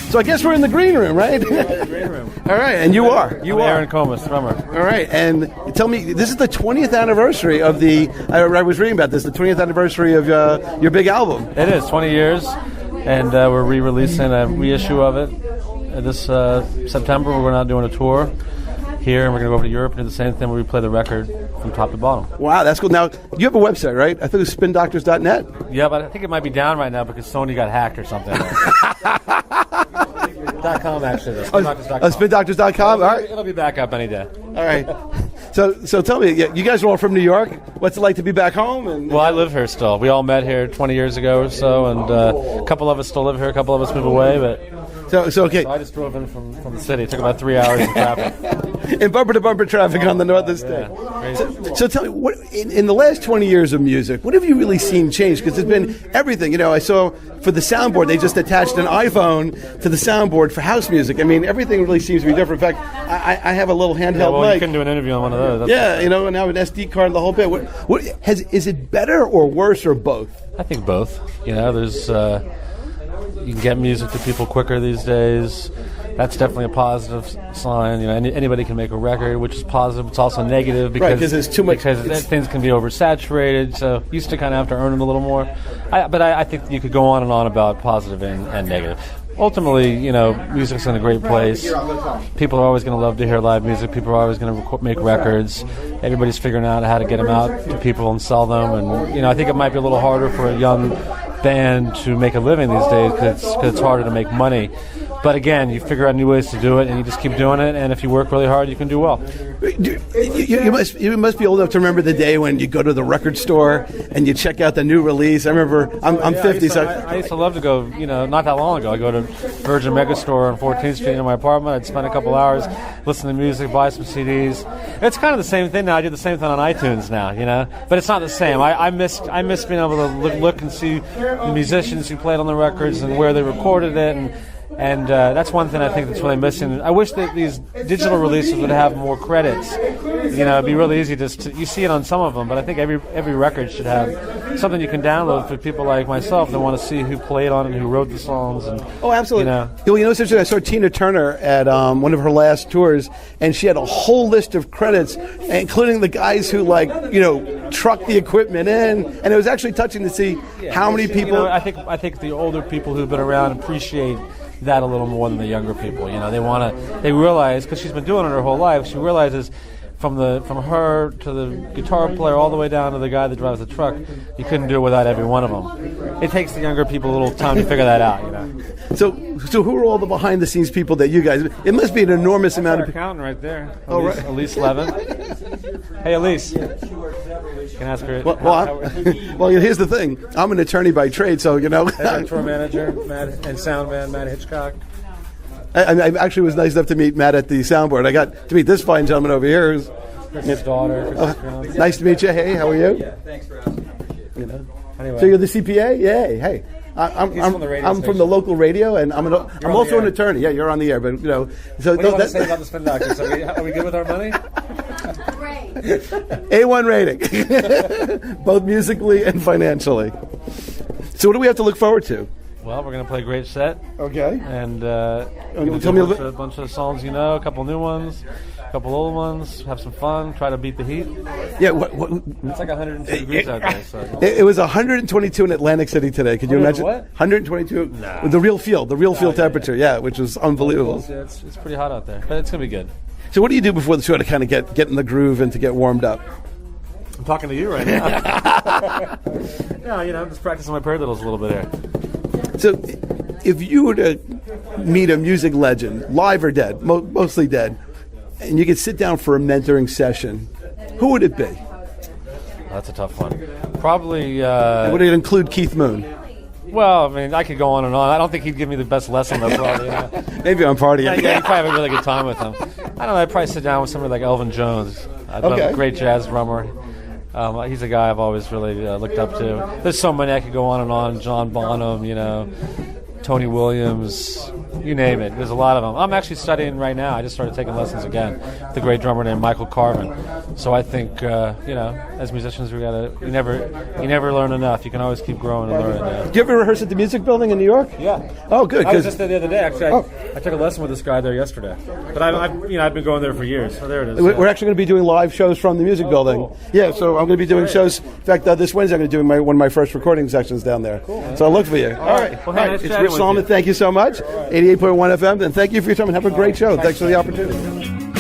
So I guess we're in the green room, right? The green room. All right, and you are. I'm Aaron Comas, drummer. All right, and tell me, this is the 20th anniversary of I was reading about this, the 20th anniversary of your big album. It is, 20 years, and we're re-releasing a reissue of it this September. We're not doing a tour here, and we're going to go over to Europe and do the same thing where we play the record from top to bottom. Wow, that's cool. Now, you have a website, right? I think it was spindoctors.net. Yeah, but I think it might be down right now because Sony got hacked or something. .com, actually. Spindoctors.com? All right. It'll be back up any day. All right. So tell me, you guys are all from New York. What's it like to be back home? Well, I live here still. We all met here 20 years ago or so, and a couple of us still live here. A couple of us moved away, but... So okay. So I just drove in from the city. It took about 3 hours in traffic. In bumper-to-bumper traffic on the northern state. So tell me, what in the last 20 years of music, what have you really seen change? Because it's been everything. You know, I saw for the soundboard, they just attached an iPhone to the soundboard for house music. I mean, everything really seems to be different. In fact, I have a little handheld mic. You couldn't do an interview on one of those. And now an SD card and the whole bit. Is it better or worse or both? I think both. You know, there's... you can get music to people quicker these days. That's definitely a positive sign. You know, anybody can make a record, which is positive. It's also negative because there's too much. Because things can be oversaturated. So you used to kind of have to earn it a little more. But I think you could go on and on about positive and negative. Ultimately, you know, music's in a great place. People are always going to love to hear live music. People are always going to make records. Everybody's figuring out how to get them out to people and sell them. And, you know, I think it might be a little harder for a young band to make a living these days because it's harder to make money. But again, you figure out new ways to do it, and you just keep doing it. And if you work really hard, you can do well. You must be old enough to remember the day when you go to the record store and you check out the new release. I remember I'm 50, I used to love to go. You know, not that long ago, I go to Virgin Megastore on 14th Street in my apartment. I'd spend a couple hours listening to music, buy some CDs. It's kind of the same thing now. I do the same thing on iTunes now, you know, but it's not the same. I miss being able to look and see the musicians who played on the records and where they recorded it, and that's one thing I think that's really missing. I wish that these digital releases would have more credits. You know, it'd be really easy you see it on some of them, but I think every record should have something you can download for people like myself that want to see who played on it and who wrote the songs. And absolutely. It's interesting. I saw Tina Turner at one of her last tours, and she had a whole list of credits, including the guys who trucked the equipment in, and it was actually touching to see how many people. You know, I think the older people who've been around appreciate that a little more than the younger people. You know, they realize, because she's been doing it her whole life, she realizes from her to the guitar player all the way down to the guy that drives the truck, you couldn't do it without every one of them. It takes the younger people a little time to figure that out, you know. So who are all the behind the scenes people that you guys? It must be an enormous amount of people. Accountant right there. Elise Levin. Hey, Elise. Can I ask her? Well, here's the thing. I'm an attorney by trade, so you know. Hey, tour manager and sound man Matt Hitchcock. I actually was nice enough to meet Matt at the soundboard. I got to meet this fine gentleman over here. His daughter. Nice to meet you. Hey, how are you? Yeah, thanks for having me. You know. Anyway. So you're the CPA? Yeah. Hey. I'm from the local radio, and I'm also an attorney. Yeah, you're on the air, but you know. So what do you want to say about the Spin Doctors? Are we good with our money? Great. A1 rating, both musically and financially. So what do we have to look forward to? Well, we're going to play a great set. Okay. And tell me a bunch of songs you know, a couple new ones, a couple old ones, have some fun, try to beat the heat. Yeah. It's like 102 degrees out there. So. It was 122 in Atlantic City today. Could you imagine? What? 122. No. The real field temperature, yeah, which was unbelievable. It's pretty hot out there, but it's going to be good. So what do you do before the show to kind of get in the groove and to get warmed up? I'm talking to you right now. No, I'm just practicing my paradiddles a little bit here. So if you were to meet a music legend, live or dead, mostly dead, and you could sit down for a mentoring session, who would it be? That's a tough one. Probably... would it include Keith Moon? Well, I mean, I could go on and on. I don't think he'd give me the best lesson, though, probably. Maybe on partying. Yeah, you'd probably have a really good time with him. I don't know, I'd probably sit down with somebody like Elvin Jones. A great jazz drummer. He's a guy I've always really looked up to. There's so many I could go on and on. John Bonham, Tony Williams, you name it. There's a lot of them. I'm actually studying right now. I just started taking lessons again with a great drummer named Michael Carvin. So I think, as musicians, you never learn enough. You can always keep growing and learning. Do you ever rehearse at the Music Building in New York? Yeah. Oh, good. I was just there the other day. Actually, I took a lesson with this guy there yesterday. But I've been going there for years. So there it is. We're actually going to be doing live shows from the Music Building. Cool. Yeah, so I'm going to be doing shows. In fact, this Wednesday I'm going to be doing one of my first recording sessions down there. Cool. So I'll look for you. All right. Well, nice it's Rich Solomon. Thank you so much. 88.1 FM, and thank you for your time, and have a great show. Thanks for the opportunity.